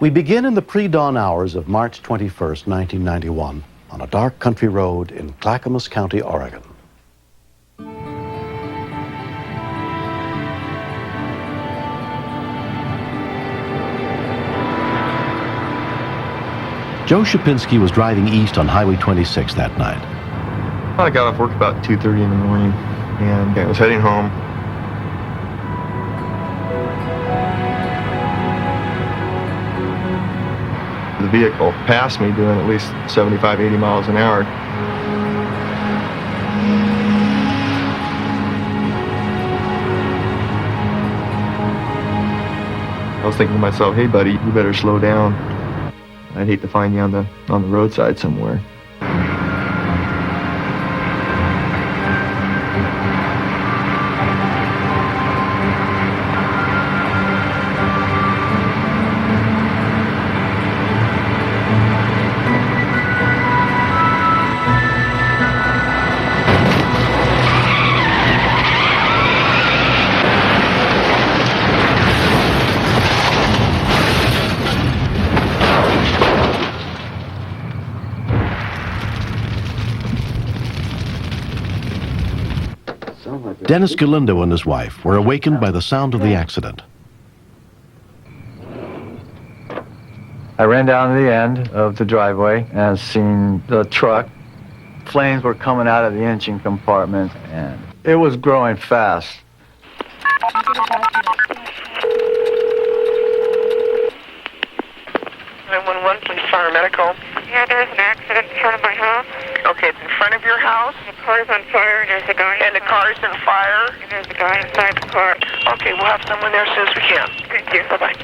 We begin in the pre-dawn hours of March 21st, 1991, on a dark country road in Clackamas County, Oregon. Joe Shapinski was driving east on Highway 26 that night. I got off work about 2:30 in the morning, and I was heading home. The vehicle passed me doing at least 75, 80 miles an hour. I was thinking to myself, hey buddy, you better slow down. I'd hate to find you on the roadside somewhere. Dennis Galindo and his wife were awakened by the sound of the accident. I ran down to the end of the driveway and seen the truck. Flames were coming out of the engine compartment, and it was growing fast. 911, please, fire medical. Yeah, there's an accident in front of my house. Okay, it's in front of your house? The car's on fire, and there's a guy And the car's in fire? And there's a guy inside the car. Okay, we'll have someone there as soon as we can. Thank you. Bye-bye.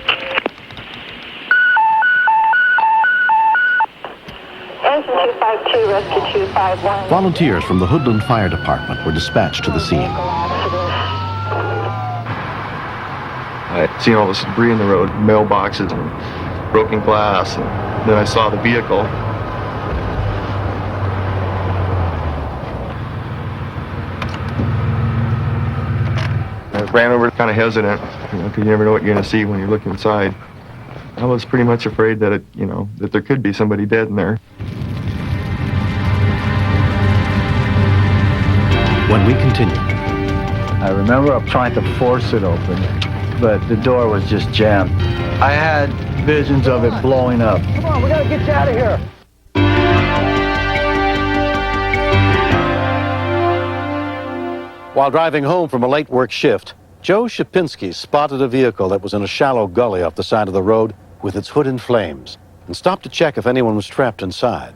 Engine 252, rescue 251. Volunteers from the Hoodland Fire Department were dispatched to the scene. I'd seen all this debris in the road, mailboxes and broken glass, and then I saw the vehicle. I ran over kind of hesitant, because you never know what you're going to see when you look inside. I was pretty much afraid that that there could be somebody dead in there. When we continue. I remember trying to force it open, but the door was just jammed. I had visions of it blowing up. Come on, we gotta get you out of here. While driving home from a late work shift, Joe Shapinski spotted a vehicle that was in a shallow gully off the side of the road with its hood in flames and stopped to check if anyone was trapped inside.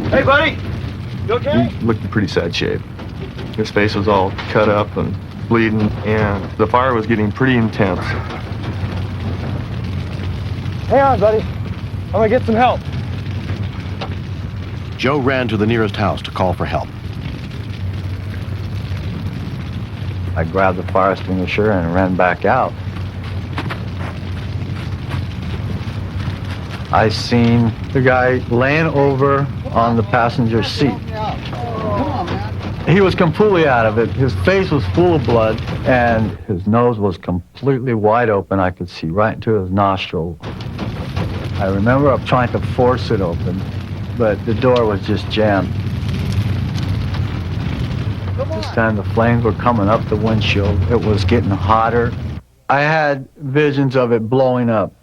Hey, buddy, you okay? He looked in pretty sad shape. His face was all cut up and bleeding, and the fire was getting pretty intense. Hang on, buddy. I'm gonna get some help. Joe ran to the nearest house to call for help. I grabbed the fire extinguisher and ran back out. I seen the guy laying over on the passenger seat. He was completely out of it. His face was full of blood, and his nose was completely wide open. I could see right into his nostril. I remember trying to force it open, but the door was just jammed. This time the flames were coming up the windshield. It was getting hotter. I had visions of it blowing up.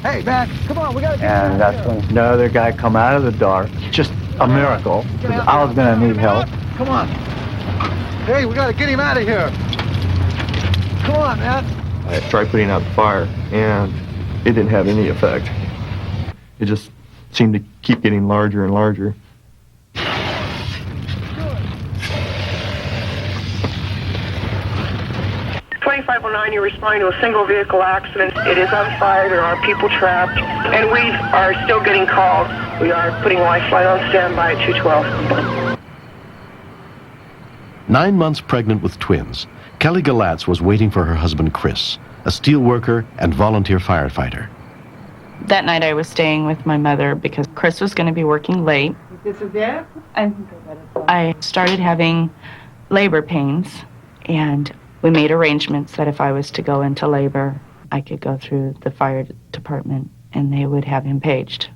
Hey, man, come on, we gotta get And you out that's of here. when another guy come out of the dark. Just a miracle, because I was gonna need help. Come on. Hey, we gotta get him out of here. Come on, man. I tried putting out the fire, and it didn't have any effect. It just seemed to keep getting larger and larger. 2509, you're responding to a single vehicle accident. It is on fire. There are people trapped, and we are still getting calls. We are putting Lifeline on standby at 212. 9 months pregnant with twins, Kelly Galatz was waiting for her husband Chris, a steel worker and volunteer firefighter. That night I was staying with my mother because Chris was going to be working late. I started having labor pains, and We made arrangements that if I was to go into labor, I could go through the fire department and they would have him paged.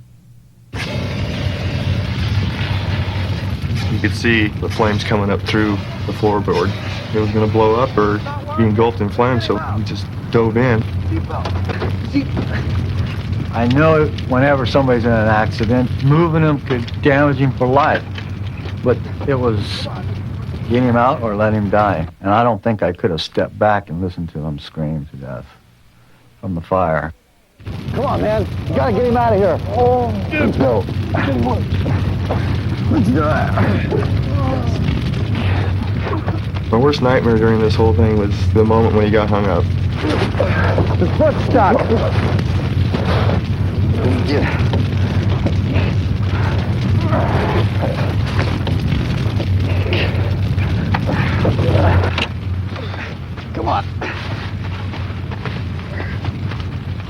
You could see the flames coming up through the floorboard. It was going to blow up or be engulfed in flames, so we just dove in. I know whenever somebody's in an accident, moving them could damage him for life. But it was get him out or let him die. And I don't think I could have stepped back and listened to him scream to death from the fire. Come on, man. You gotta get him out of here. Oh, let's go. Let's do it. My worst nightmare during this whole thing was the moment when he got hung up. The foot's stuck. Come on.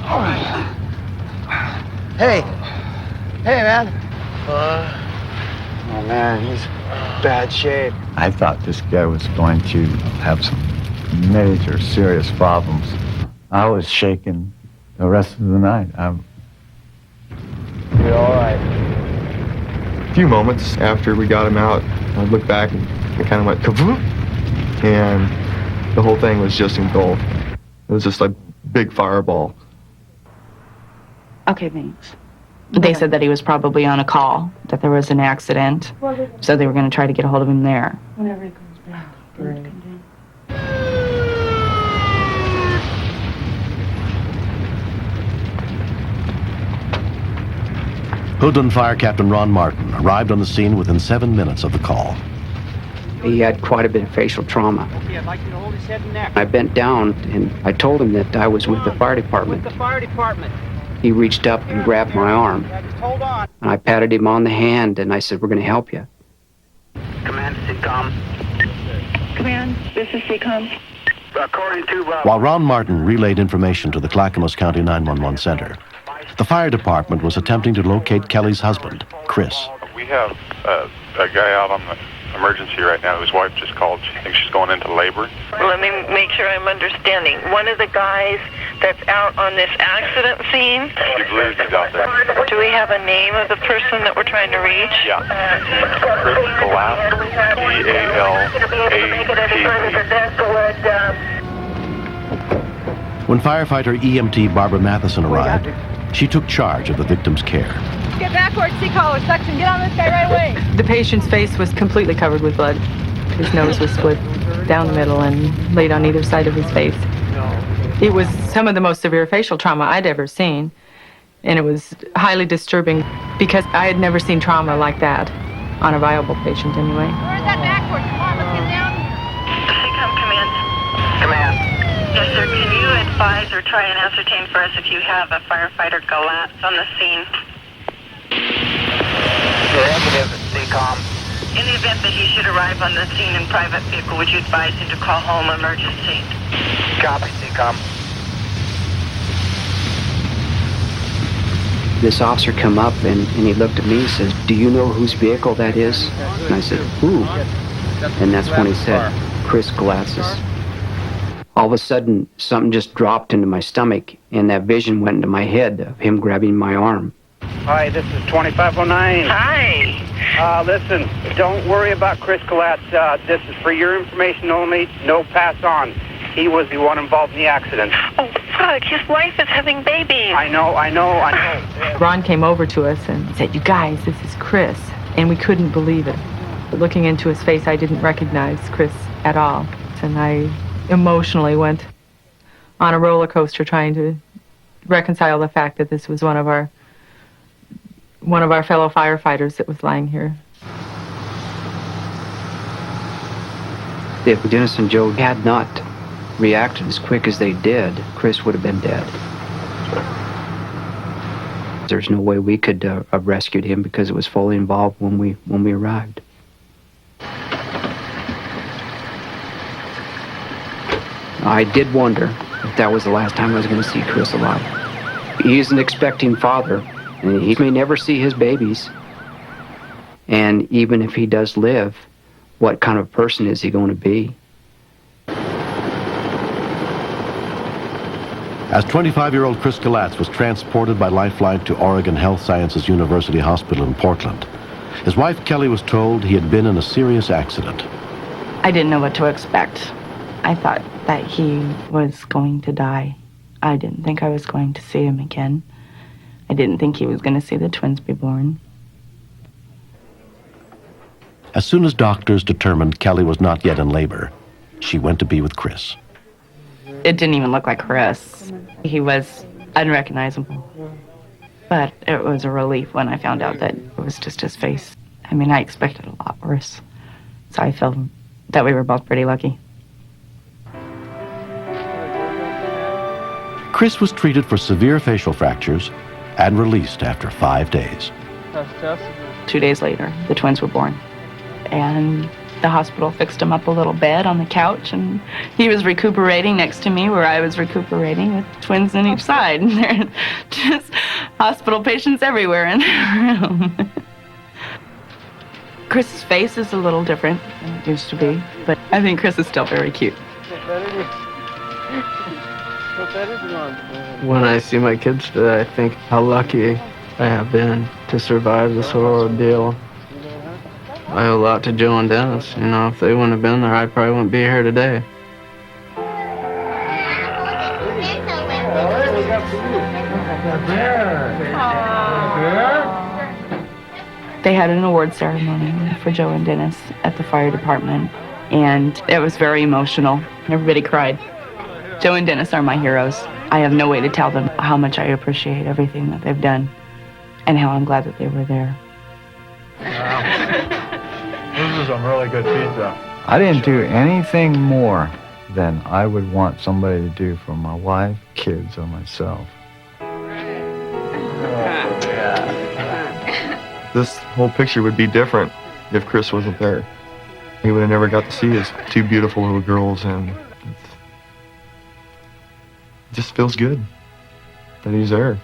All right. Hey. Hey, man. Oh, man, he's bad shape. I thought this guy was going to have some major, serious problems. I was shaking the rest of the night. You're all right. A few moments after we got him out, I looked back and it kind of went kavoop, and the whole thing was just engulfed. It was just like big fireball. Okay, thanks. They said that he was probably on a call, that there was an accident, so they were going to try to get a hold of him there. Whenever he comes back. Hoodland Fire Captain Ron Martin arrived on the scene within 7 minutes of the call. He had quite a bit of facial trauma. I bent down and I told him that I was with the fire department. He reached up and grabbed my arm. And I patted him on the hand and I said, "We're going to help you." Command, CECOM. Command, this is CECOM. According to... While Ron Martin relayed information to the Clackamas County 911 Center, the fire department was attempting to locate Kelly's husband, Chris. We have a guy out on the emergency right now whose wife just called. She thinks she's going into labor. Let me make sure I'm understanding. One of the guys that's out on this accident scene, She believes he's out there. do we have a name of the person that we're trying to reach? Yeah. Chris Galatzis, G-A-L-A-T-Z. When firefighter EMT Barbara Matheson arrived, she took charge of the victim's care. Get backwards, C-collar, suction, get on this guy right away. The patient's face was completely covered with blood. His nose was split down the middle and laid on either side of his face. It was some of the most severe facial trauma I'd ever seen, and it was highly disturbing because I had never seen trauma like that on a viable patient anyway. Where's that backwards? Come on, let's get down. CECOM Command. Command. Yes, sir. Can you advise or try and ascertain for us if you have a firefighter Galatzis on the scene? Negative, CECOM. In the event that he should arrive on the scene in private vehicle, would you advise him to call home emergency? Copy, CECOM. This officer come up and he looked at me and says, "Do you know whose vehicle that is?" And I said, "Who?" And that's when he said, "Chris Galatzis." All of a sudden, something just dropped into my stomach, and that vision went into my head of him grabbing my arm. Hi, this is 2509. Hi. Listen, don't worry about Chris Galatzis. This is for your information only. No pass on. He was the one involved in the accident. Oh, fuck. His wife is having babies. I know. Ron came over to us and said, "You guys, this is Chris." And we couldn't believe it. But looking into his face, I didn't recognize Chris at all. And I emotionally went on a roller coaster trying to reconcile the fact that this was one of our fellow firefighters that was lying here. If Dennis and Joe had not reacted as quick as they did, Chris would have been dead. There's no way we could have rescued him because it was fully involved when we arrived. I did wonder if that was the last time I was going to see Chris alive. He's an expecting father, and he may never see his babies. And even if he does live, what kind of person is he going to be? As 25-year-old Chris Galatz was transported by Lifeline to Oregon Health Sciences University Hospital in Portland, his wife Kelly was told he had been in a serious accident. I didn't know what to expect. I thought that he was going to die. I didn't think I was going to see him again. I didn't think he was going to see the twins be born. As soon as doctors determined Kelly was not yet in labor, she went to be with Chris. It didn't even look like Chris. He was unrecognizable. But it was a relief when I found out that it was just his face. I mean, I expected a lot worse. So I felt that we were both pretty lucky. Chris was treated for severe facial fractures and released after 5 days. 2 days later, the twins were born. And the hospital fixed him up a little bed on the couch, and he was recuperating next to me where I was recuperating with twins on each side. And there's just hospital patients everywhere in the room. Chris's face is a little different than it used to be, but I think Chris is still very cute. When I see my kids today, I think how lucky I have been to survive this whole ordeal. I owe a lot to Joe and Dennis. You know, if they wouldn't have been there, I probably wouldn't be here today. They had an award ceremony for Joe and Dennis at the fire department, and it was very emotional. Everybody cried. Joe and Dennis are my heroes. I have no way to tell them how much I appreciate everything that they've done and how I'm glad that they were there. This is some really good pizza. I didn't do anything more than I would want somebody to do for my wife, kids, or myself. This whole picture would be different if Chris wasn't there. He would have never got to see his two beautiful little girls, and it just feels good that he's there.